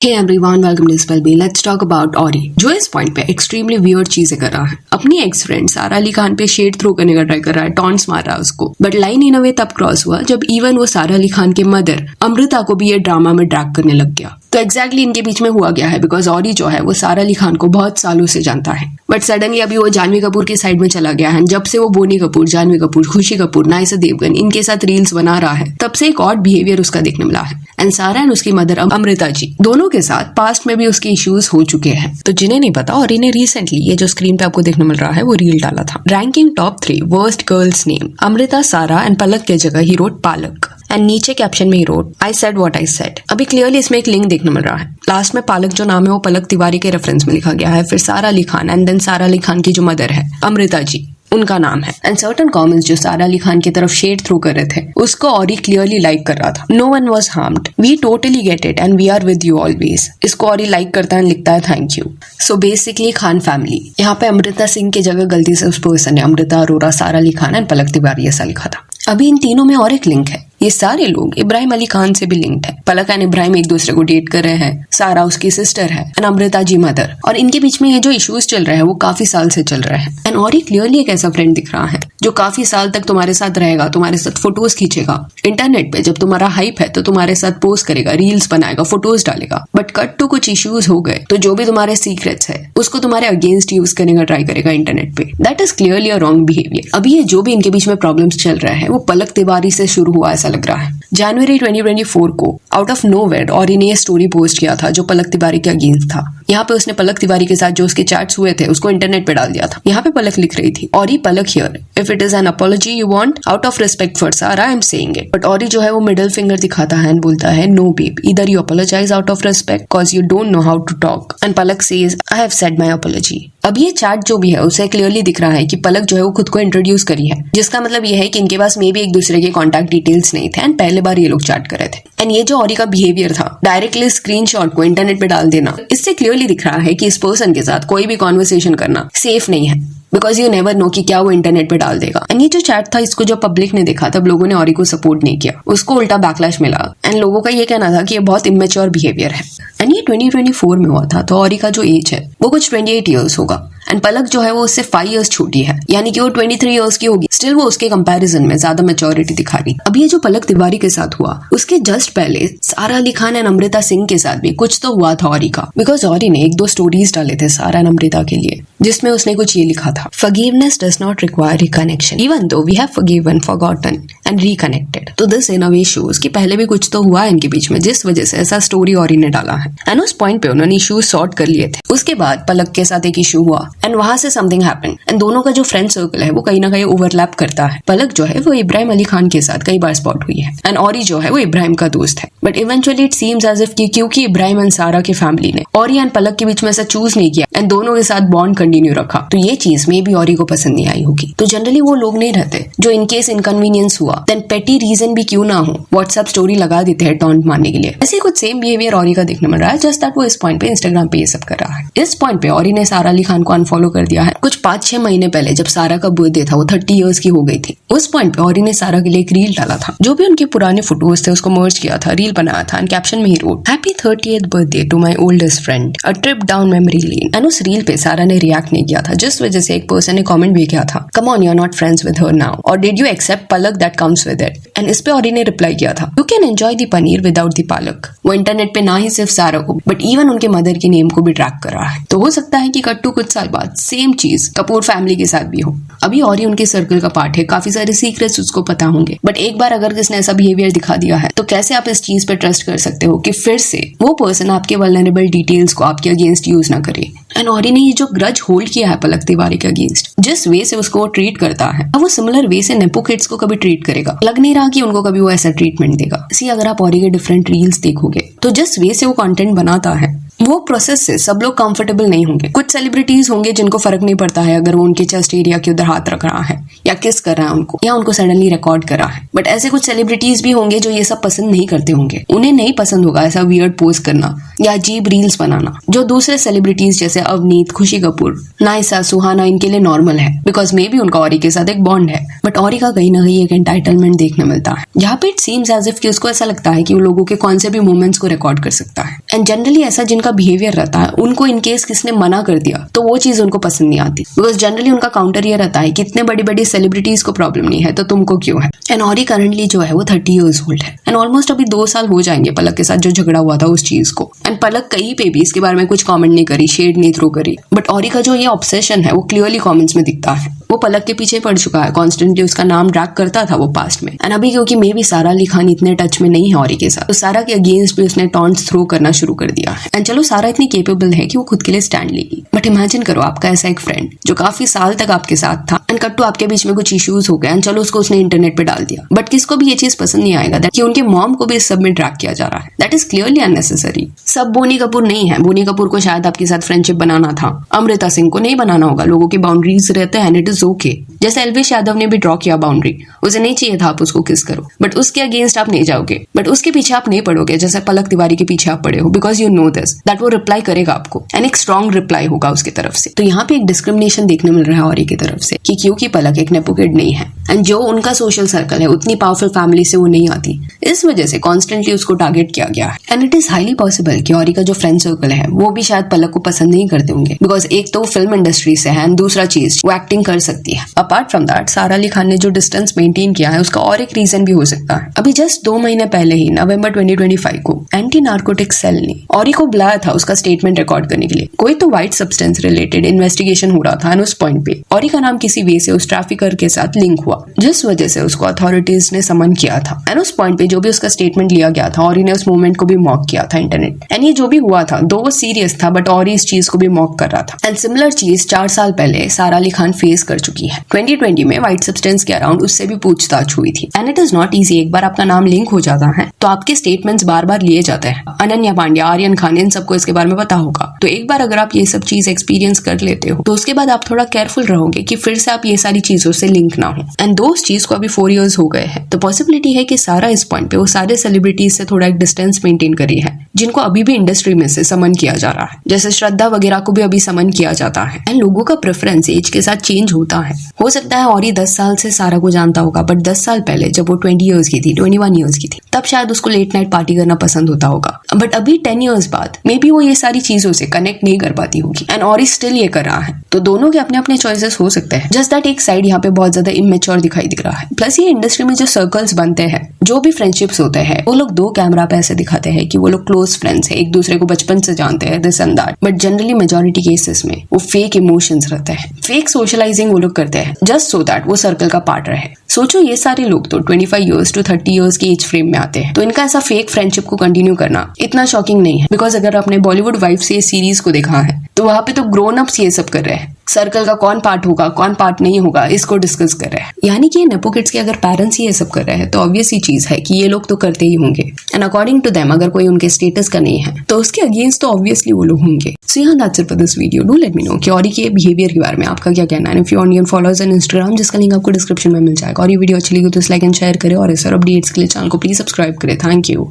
Hey everyone, welcome to spell bee. Let's talk about Orry, जो इस point पे extremely weird चीजें कर रहा है। अपनी एक्स फ्रेंड सारा अली खान पे शेड थ्रो करने का ट्राई कर रहा है, टॉन्ट्स मार रहा है उसको। बट लाइन इन अ वे तब क्रॉस हुआ जब इवन वो सारा अली खान के मदर अमृता को भी ये ड्रामा में ड्रैग करने लग गया। तो एग्जैक्टली इनके बीच में हुआ गया है बिकॉज ऑरी जो है वो सारा अली खान को बहुत सालों से जानता है, बट सडनली अभी वो जानवी कपूर की साइड में चला गया है। जब से वो बोनी कपूर, जानवी कपूर, खुशी कपूर, नायसा देवगन इनके साथ रील्स बना रहा है, तब से एक ऑड बिहेवियर उसका देखने मिला है। एंड सारा एंड उसकी मदर अमृता जी दोनों के साथ पास्ट में भी उसके इश्यूज हो चुके हैं। तो जिन्हें नहीं पता, और इन्हें रिसेंटली ये जो स्क्रीन पे आपको देखने मिल रहा है वो रील डाला था, ranking top 3 worst girls name. Amrita, सारा एंड पलक के जगह ही रोट पालक, एंड नीचे कैप्शन में ही road I said what I said. अभी क्लियरली इसमें एक लिंक देखने मिल रहा है। लास्ट में पालक जो नाम है वो पलक तिवारी के रेफरेंस में लिखा गया है, फिर सारा अली खान एंड देन सारा अली खान की जो मदर है अमृता जी, उनका नाम है। एंड सर्टन कमेंट्स जो सारा अली खान की तरफ शेड थ्रो कर रहे थे उसको ऑरी क्लियरली लाइक कर रहा था। No one was harmed, we totally get it and we are with you always. इसको ऑरी लाइक करता है, लिखता है thank you. So basically Khan family, यहाँ पे अमृता सिंह की जगह गलती से उस पर्सन ने अमृता अरोरा, सारा अली खान एंड पलक तिवारी ऐसा लिखा था। अभी इन तीनों में और एक लिंक है, ये सारे लोग इब्राहिम अली खान से भी लिंक्ड है। पलक एंड इब्राहिम एक दूसरे को डेट कर रहे हैं, सारा उसकी सिस्टर है एंड अमृता जी मदर, और इनके बीच में ये जो इश्यूज चल रहे हैं वो काफी साल से चल रहे हैं। एंड ऑरी क्लियरली एक ऐसा फ्रेंड दिख रहा है जो काफी साल तक तुम्हारे साथ रहेगा, तुम्हारे साथ फोटोज खींचेगा, इंटरनेट पे जब तुम्हारा हाइप है तो तुम्हारे साथ पोस्ट करेगा, रील्स बनाएगा, फोटोज डालेगा। बट कट टू कुछ इश्यूज हो गए तो जो भी तुम्हारे सीक्रेट्स है उसको तुम्हारे अगेंस्ट यूज करने का ट्राई करेगा इंटरनेट पे। That is clearly a wrong behaviour. अभी ये जो भी इनके बीच में प्रॉब्लम्स चल रहा है वो पलक तिवारी से शुरू हुआ ऐसा लग रहा है। जनवरी 2024 को आउट ऑफ नोवेयर ऑरी ने स्टोरी पोस्ट किया था जो पलक तिवारी के अगेंस्ट था। यहाँ पे उसने पलक तिवारी के साथ जो उसके चैट्स हुए थे उसको इंटरनेट पे डाल दिया था। यहाँ पे पलक लिख रही थी, Orry Palak here, if it is an apology you want out of respect for Sara I am saying it. But Orry जो है वो मिडिल फिंगर दिखाता है एंड बोलता है no babe, either you apologise out of respect cause you don't know how to talk, and Palak says I have said my apology. अब ये chat जो भी है उसे क्लियरली दिख रहा है कि पलक जो है वो खुद को इंट्रोड्यूस करी है, जिसका मतलब ये है कि इनके पास मे भी एक दूसरे के कॉन्टैक्ट डिटेल्स नहीं थे एंड पहले बार ये लोग चैट कर रहे थे। एंड ये जो ऑरी का बिहेवियर था, डायरेक्टली स्क्रीनशॉट को इंटरनेट पे डाल देना, इससे क्लियरली दिख रहा है कि इस पर्सन के साथ कोई भी कॉन्वर्सेशन करना सेफ नहीं है, बिकॉज यू नेवर नो कि क्या वो इंटरनेट पे डाल देगा। एंड ये जो चैट था इसको जब पब्लिक ने देखा तब लोगों ने ऑरी को सपोर्ट नहीं किया, उसको उल्टा बैकलैश मिला एंड लोगों का ये कहना था कि ये बहुत इमेच्योर बिहेवियर है। एंड ये 2024 में हुआ था, तो ऑरी का जो एज है वो कुछ 28 ईयर्स होगा एंड पलक जो है वो उससे 5 ईयर्स छोटी है, यानी कि वो 23 ईयर्स की होगी। स्टिल वो उसके कंपैरिजन में ज्यादा मैच्योरिटी दिखा रही। अब ये जो पलक तिवारी के साथ हुआ उसके जस्ट पहले सारा अली खान एंड अमृता सिंह के साथ भी कुछ तो हुआ था ऑरी का, बिकॉज ऑरी ने 1-2 स्टोरीज डाले थे सारा एंड अमृता के लिए, जिसमें उसने कुछ ये लिखा था, forgiveness does not require reconnection even though we have forgiven, forgotten and reconnected. तो this in a way shows कि पहले भी कुछ तो हुआ है इनके बीच में, जिस वजह से ऐसा स्टोरी ऑरी ने डाला है। एंड उस पॉइंट पे उन्होंने इश्यूज सॉर्ट कर लिए थे। उसके बाद पलक के साथ एक इशू हुआ एंड वहां से समथिंग हैपेंड एंड दोनों का जो फ्रेंड सर्कल है वो कहीं ना कहीं ओवरलैप करता है। पलक जो है वो इब्राहिम अली खान के साथ कई बार स्पॉट हुई है एंड ऑरी जो है वो इब्राहिम का दोस्त है। But eventually it seems as if क्योंकि इब्राहिम एंड सारा की फैमिली ने ऑरी एंड पलक के बीच में ऐसा चूज नहीं किया एंड दोनों के साथ बॉन्ड कंटिन्यू रखा, तो ये चीज मे भी ऑरी को पसंद नहीं आई होगी। तो जनरली वो लोग नहीं रहते जो इनकेस इनकन्वीनियंस हुआ देन पेटी रीजन भी क्यों ना हो व्हाट्सएप स्टोरी लगा देते हैं टॉन्ट मारने के लिए। ऐसे कुछ सेम बिहेवियर ऑरी का देखने मिल रहा है, जस्ट दैट वो इस पॉइंट पे इंस्टाग्राम पे ये सब कर रहा है। इस पॉइंट पे ऑरी ने सारा अली खान को अनफॉलो कर दिया है। कुछ 5-6 महीने पहले जब सारा का बर्थडे था, वो 30 ईयर्स की हो गई थी, उस पॉइंट पे ऑरी ने सारा के लिए एक रील डाला था, जो भी उनके पुराने फोटोज थे उसको मर्ज किया था, रील बनाया था एंड कैप्शन में ही wrote happy 30th birthday to my oldest friend, a trip down memory lane. And उस रील पे सारा ने रिएक्ट नहीं किया था, जिस वजह से एक पर्सन ने कमेंट भी किया था, come on you are not friends with her now और did you accept Palak that comes with it. And इस पे ऑरी ने रिप्लाई किया था, you can enjoy the paneer without the palak. वो इंटरनेट पे ना ही सिर्फ सारा को बट इवन उनके मदर के नेम को भी ट्रैक कर रहा है। तो हो सकता है कि कट्टू कुछ साल बाद सेम चीज कपूर फैमिली के साथ भी हो। अभी ऑरी उनके सर्कल का पार्ट है, काफी सारे सीक्रेट्स उसको पता होंगे, बट एक बार अगर किसने ऐसा बिहेवियर दिखा दिया है तो कैसे आप इस चीज पे ट्रस्ट कर सकते हो कि फिर से वो पर्सन आपके वल्नरेबल डिटेल्स को आपके अगेंस्ट यूज ना करे। एंड ऑरी ने ये जो ग्रज होल्ड किया है पलक तिवारी के अगेंस्ट, जिस वे से उसको ट्रीट करता है वो सिमिलर वे से नेपो किड्स को कभी ट्रीट करेगा। लग नहीं रहा कि उनको कभी वो ऐसा ट्रीटमेंट देगा। इसी अगर आप ऑरी के डिफरेंट रील्स देखोगे तो जिस वे से वो कंटेंट बनाता है वो प्रोसेस से सब लोग कंफर्टेबल नहीं होंगे। कुछ सेलिब्रिटीज होंगे जिनको फर्क नहीं पड़ता है अगर वो उनके चेस्ट एरिया के उधर हाथ रख रहा है या किस कर रहा है उनको, या उनको सडनली रिकॉर्ड कर रहा है। बट ऐसे कुछ सेलिब्रिटीज भी होंगे जो ये सब पसंद नहीं करते होंगे। उन्हें नहीं पसंद होगा ऐसा वियर्ड पोज करना या अजीब रील्स बनाना, जो दूसरे सेलिब्रिटीज जैसे अवनीत, खुशी कपूर, नायसा, सुहाना इनके लिए नॉर्मल है, बिकॉज मे बी उनका ऑरी के साथ एक बॉन्ड है। बट ऑरी का कहीं ना कहीं एक एंटाइटलमेंट देखने मिलता है, जहाँ पे इट सीम्स एज इफ कि उसको ऐसा लगता है कि वो लोगों के कौन से भी मोमेंट्स को रिकॉर्ड कर सकता है। एंड जनरली ऐसा जिनका बिहेवियर रहता है उनको इन केस किसने मना कर दिया तो वो चीज उनको पसंद नहीं आती, बिकॉज जनरली उनका काउंटर ये रहता है कि इतने बड़ी बड़ी सेलिब्रिटीज को प्रॉब्लम नहीं है तो तुमको क्यों है। एंड ऑरी करंटली जो है वो 30 years old है, एंड ऑलमोस्ट अभी 2 साल हो जाएंगे पलक के साथ जो झगड़ा हुआ था उस चीज को। एंड पलक कहीं पे भी इसके बारे में कुछ कमेंट नहीं करी, शेड नहीं थ्रो करी, बट ऑरी का जो ये ऑब्सेशन है वो क्लियरली कमेंट्स में दिखता है। वो पलक के पीछे पड़ चुका है, कॉन्स्टेंटली उसका नाम ड्रैग करता था वो पास्ट में। एंड अभी क्योंकि मे बी सारा अली खान इतने टच में नहीं है ऑरी के साथ, तो सारा के अगेंस्ट भी उसने टॉन्ट्स थ्रो करना शुरू कर दिया है। एंड चलो सारा इतनी केपेबल है कि वो खुद के लिए स्टैंड लेगी, बट इमेजिन करो आपका ऐसा एक फ्रेंड जो काफी साल तक आपके साथ था एंड कट टू आपके बीच में कुछ इश्यूज हो गए एंड चलो उसको उसने इंटरनेट पे डाल दिया। बट किसको भी ये चीज पसंद नहीं आएगा कि उनके मॉम को भी इस सब में ड्रैग किया जा रहा है। That is clearly unnecessary. सब बोनी कपूर नहीं है, बोनी कपूर को शायद आपके साथ फ्रेंडशिप बनाना था, अमृता सिंह को नहीं बनाना होगा, लोगों की बाउंड्रीज रहते हैं एंड इट इज ओके। जैसे एलविश यादव ने भी ड्रॉ किया बाउंड्री, उसे नहीं चाहिए था आप उसको किस करो, बट उसके अगेंस्ट आप नहीं जाओगे, बट उसके पीछे आप नहीं पड़ोगे जैसे पलक तिवारी के पीछे आप पड़े हो, because you know this that वो रिप्लाई करेगा आपको एंड एक स्ट्रॉन्ग रिप्लाई होगा उसकी तरफ से। तो यहाँ पे एक डिस्क्रिमिनेशन देखने मिल रहा है ऑरी की तरफ से कि क्योंकि पलक एक नेपो किड नहीं है एंड जो उनका सोशल सर्कल है उतनी पावरफुल फैमिली से वो नहीं आती, इस वजह से कॉन्स्टेंटली उसको टारगेट किया गया है। And it is highly possible कि ऑरी का जो फ्रेंड सर्कल है वो भी शायद पलक को पसंद नहीं करते होंगे, बिकॉज एक तो फिल्म इंडस्ट्री से है एंड दूसरा चीज वो एक्टिंग कर सकती है। अपार्ट फ्रॉम दैट सारा अली खान ने जो डिस्टेंस मेंटेन किया है उसका और एक रीजन भी हो सकता है। अभी जस्ट 2 महीने पहले ही नवंबर 2025 को एंटी नार्कोटिक सेल ने ऑरी को बुलाया था उसका स्टेटमेंट रिकॉर्ड करने के लिए। कोई तो व्हाइट सब्सटेंस रिलेटेड इन्वेस्टिगेशन हो रहा था एंड उस पॉइंट पे ऑरी का नाम किसी वे से उस ट्रैफिकर के साथ लिंक हुआ, जिस वजह से उसको अथॉरिटीज ने समन किया था। एंड उस पॉइंट पे जो भी उसका स्टेटमेंट लिया गया था ऑरी ने उस मूवमेंट को भी मॉक किया था इंटरनेट। एंड ये जो भी हुआ था दो वो सीरियस था बट ऑरी इस चीज को भी मॉक कर रहा था। एंड सिमिलर चीज 4 साल पहले सारा अली खान फेस कर चुकी है। 2020 में व्हाइट सब्सटेंस के अराउंड उससे भी पूछताछ हुई थी। And it is not easy, एक बार आपका नाम लिंक हो जाता है तो आपके स्टेटमेंट्स बार बार लिए जाते हैं। अनन्या पांड्या, आर्यन खान, इन सबको इसके बारे में पता होगा। तो एक बार अगर आप ये सब चीज एक्सपीरियंस कर लेते हो तो उसके बाद आप थोड़ा केयरफुल रहोगे कि फिर से आप ये सारी चीजों से लिंक ना हो। एंड दोस्त चीज को अभी 4 years हो गए हैं, तो पॉसिबिलिटी है कि सारा इस पॉइंट पे वो सारे सेलिब्रिटीज से थोड़ा एक डिस्टेंस मेंटेन करी है जिनको अभी भी इंडस्ट्री में से समन किया जा रहा है। जैसे श्रद्धा वगैरह को भी अभी समन किया जाता है। एंड लोगों का प्रेफरेंस एज के साथ चेंज होता है। हो सकता है और 10 साल से सारा को जानता होगा, बट 10 साल पहले जब वो 20 years की थी, 21 years की थी, तब शायद उसको लेट नाइट पार्टी करना पसंद होता होगा। बट अभी 10 years बाद मे बी वो ये सारी चीजों से कनेक्ट नहीं कर पाती होगी एंड और स्टिल ये कर रहा है। तो दोनों के अपने अपने चॉइसेस हो सकते हैं। जस्ट दैट एक साइड यहाँ पे बहुत ज्यादा इमेच्योर दिखाई दिख रहा है। प्लस ये इंडस्ट्री में जो सर्कल्स बनते हैं, जो भी फ्रेंडशिप्स होते हैं, वो लोग 2 कैमरा पे ऐसे दिखाते हैं कि वो लोग क्लोज फ्रेंड्स है, एक दूसरे को बचपन से जानते हैं, this and that. But generally majority cases में वो फेक इमोशंस रहते हैं, फेक सोशलाइजिंग वो लोग करते हैं जस्ट सो दैट वो सर्कल का पार्ट रहे। सोचो ये सारे लोग तो 25 years to 30 years की एज फ्रेम में आते हैं, तो इनका ऐसा फेक फ्रेंडशिप को कंटिन्यू करना इतना शॉकिंग नहीं है। बिकॉज अगर आपने बॉलीवुड वाइफ से सीरीज को देखा है तो वहां पे तो ग्रोन अप्स ये सब कर रहे हैं, सर्कल का कौन पार्ट होगा कौन पार्ट नहीं होगा इसको डिस्कस कर रहे हैं। यानी कि नेपो किड्स के अगर पेरेंट्स ही ये सब कर रहे हैं तो ऑब्वियस ही चीज है कि ये लोग तो करते ही होंगे। एंड अकॉर्डिंग टू देम अगर कोई उनके स्टेटस का नहीं है तो उसके अगेंस्ट तो ऑब्वियसली वो लोग होंगे। सो यहाँ that's it for this video. Do let me know कि ऑरी के बिहेवियर के बारे में आपका क्या कहना है। If you on followers on Instagram, जिसका लिंक आपको डिस्क्रिप्शन में मिल जाएगा। और ये वीडियो अच्छी लगी तो लाइक एंड शेयर करें और इस और अपडेट्स के लिए चैनल को प्लीज सब्सक्राइब करें। Thank you.